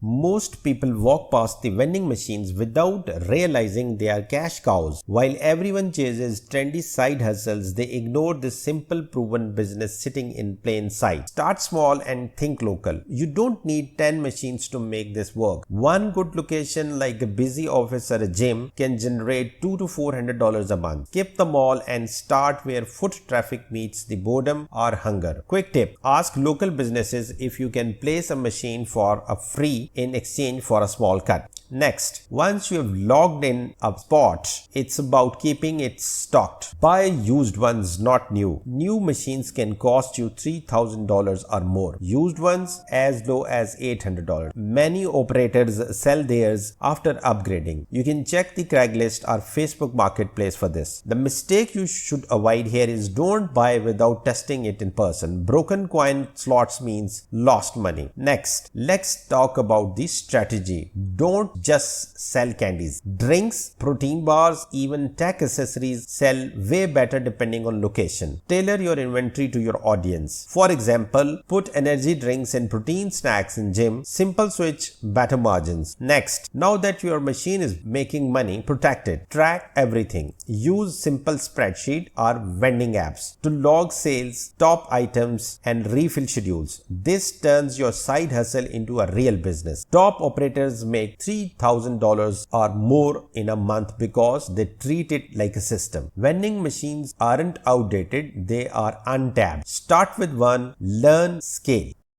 Most people walk past the vending machines without realizing they are cash cows. While everyone chases trendy side hustles, they ignore this simple proven business sitting in plain sight. Start small and think local. You don't need 10 machines to make this work. One good location like a busy office or a gym can generate $200 to $400 a month. Skip the mall and start where foot traffic meets the boredom or hunger. Quick tip: ask local businesses if you can place a machine for a free in exchange for a small cut. Next, once you have logged in a spot, it's about keeping it stocked. Buy used ones, not new. New machines can cost you $3,000 or more. Used ones as low as $800. Many operators sell theirs after upgrading. You can check the Craigslist or Facebook Marketplace for this. The mistake you should avoid here is don't buy without testing it in person. Broken coin slots means lost money. Next, let's talk about the strategy. Don't just sell candies. Drinks, protein bars, even tech accessories sell way better depending on location. Tailor your inventory to your audience. For example, put energy drinks and protein snacks in gym. Simple switch, better margins. Next, now that your machine is making money, protect it. Track everything. Use simple spreadsheet or vending apps to log sales, top items, and refill schedules. This turns your side hustle into a real business. Top operators make $3,000 or more in a month because they treat it like a system. Vending machines aren't outdated, they are untapped. Start with one, learn, scale.